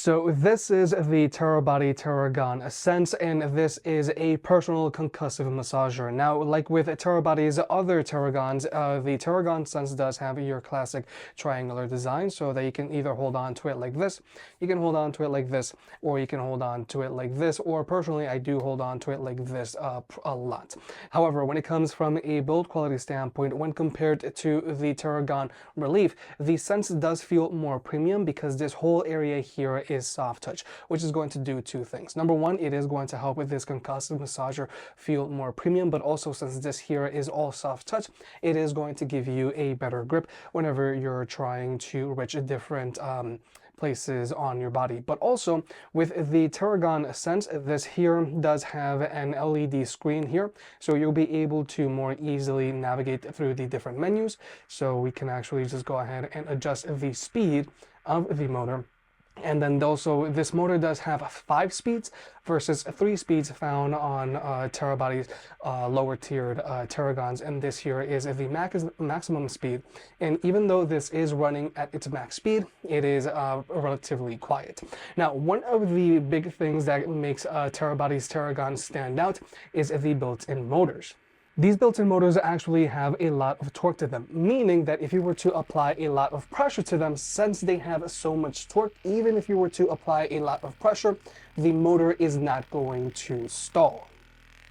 So this is the Therabody Theragun Sense, and this is a personal concussive massager. Now, like with Therabody's other Theragons, the Theragun Sense does have your classic triangular design, so that you can either hold on to it like this, you can hold on to it like this, or you can hold on to it like this, or personally, I do hold on to it like this a lot. However, when it comes from a build quality standpoint, when compared to the Theragun Relief, the Sense does feel more premium because this whole area here is soft touch, which is going to do two things. Number one, it is going to help with this concussive massager feel more premium, but also since this here is all soft touch, it is going to give you a better grip whenever you're trying to reach different places on your body. But also with the Theragun Sense, this here does have an LED screen here, so you'll be able to more easily navigate through the different menus. So we can actually just go ahead and adjust the speed of the motor. And then also this motor does have 5 speeds versus 3 speeds found on Therabody's lower tiered Theraguns, and this here is the maximum speed. And even though this is running at its max speed, it is relatively quiet. Now, one of the big things that makes Therabody's Theragun stand out is the built-in motors. These built-in motors actually have a lot of torque to them, meaning that if you were to apply a lot of pressure to them, since they have so much torque, even if you were to apply a lot of pressure, the motor is not going to stall.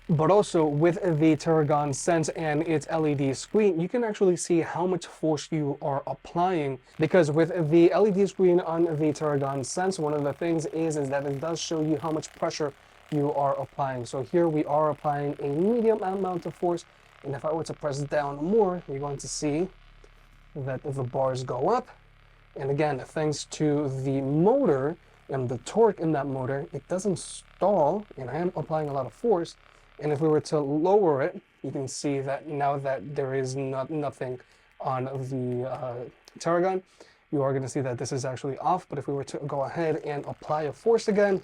But also with the Theragun Sense and its LED screen, you can actually see how much force you are applying, because with the LED screen on the Theragun Sense, one of the things is that it does show you how much pressure you are applying. So here we are applying a medium amount of force, and if I were to press down more, you're going to see that the bars go up. And again, thanks to the motor and the torque in that motor, it doesn't stall, and I am applying a lot of force. And if we were to lower it, you can see that now that there is nothing on the Theragun, you are going to see that this is actually off. But if we were to go ahead and apply a force again,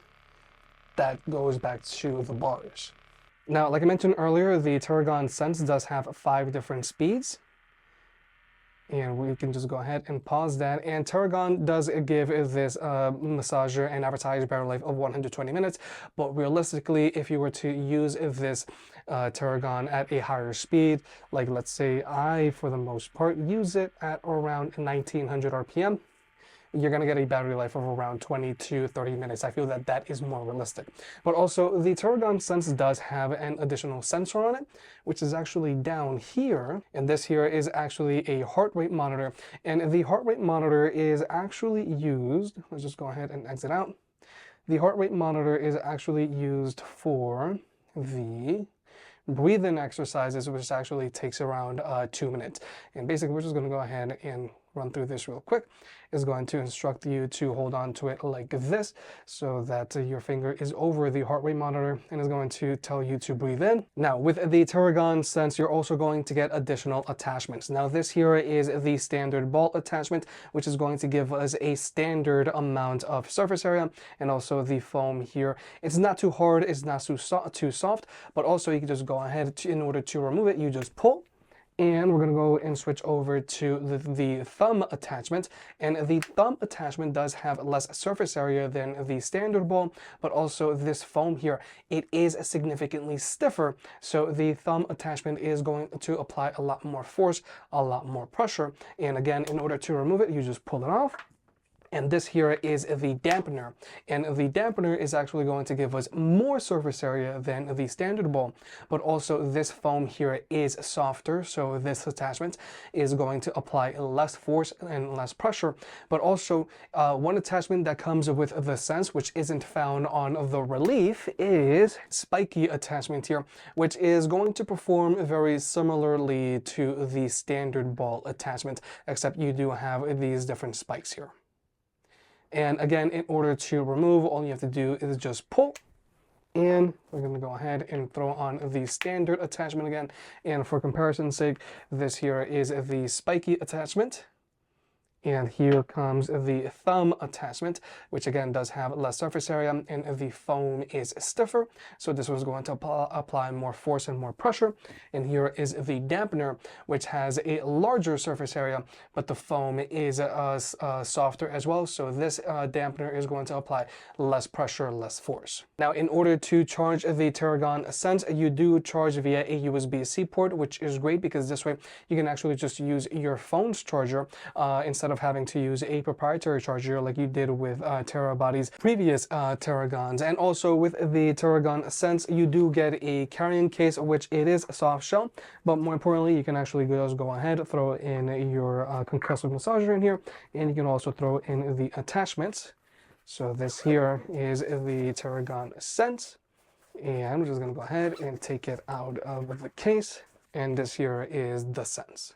that goes back to the bars. Now, like I mentioned earlier, the Theragun Sense does have 5 different speeds. And we can just go ahead and pause that. And Theragun does give this massager an advertised battery life of 120 minutes. But realistically, if you were to use this Theragun at a higher speed, like let's say I, for the most part, use it at around 1900 RPM, you're going to get a battery life of around 20 to 30 minutes. I feel that that is more realistic. But also, the Theragun Sense does have an additional sensor on it, which is actually down here. And this here is actually a heart rate monitor. And the heart rate monitor is actually used, let's just go ahead and exit out. The heart rate monitor is actually used for the breathing exercises, which actually takes around 2 minutes. And basically, we're just going to go ahead and run through this real quick. Is going to instruct you to hold on to it like this, so that your finger is over the heart rate monitor, and is going to tell you to breathe in. Now, with the Theragun Sense, you're also going to get additional attachments. Now, this here is the standard ball attachment, which is going to give us a standard amount of surface area, and also the foam here. It's not too hard, it's not too soft, but also you can just go ahead in order to remove it, you just pull. And we're going to go and switch over to the thumb attachment. And the thumb attachment does have less surface area than the standard ball, but also this foam here, it is significantly stiffer. So the thumb attachment is going to apply a lot more force, a lot more pressure. And again, in order to remove it, you just pull it off. And this here is the dampener. And the dampener is actually going to give us more surface area than the standard ball. But also this foam here is softer, so this attachment is going to apply less force and less pressure. But also one attachment that comes with the Sense, which isn't found on the Relief, is spiky attachment here, which is going to perform very similarly to the standard ball attachment, except you do have these different spikes here. And again, in order to remove, all you have to do is just pull. And we're going to go ahead and throw on the standard attachment again. And for comparison's sake, this here is the spiky attachment. And here comes the thumb attachment, which again does have less surface area, and the foam is stiffer. So this was going to apply more force and more pressure. And here is the dampener, which has a larger surface area, but the foam is softer as well. So this dampener is going to apply less pressure, less force. Now, in order to charge the Theragun Sense, you do charge via a USB-C port, which is great because this way you can actually just use your phone's charger instead of having to use a proprietary charger like you did with Therabody's previous Theraguns. And also with the Theragun Sense, you do get a carrying case, which it is a soft shell, but more importantly, you can actually just go ahead, throw in your concussive massager in here, and you can also throw in the attachments. So this here is the Theragun Sense, and we're just going to go ahead and take it out of the case, and this here is the Sense.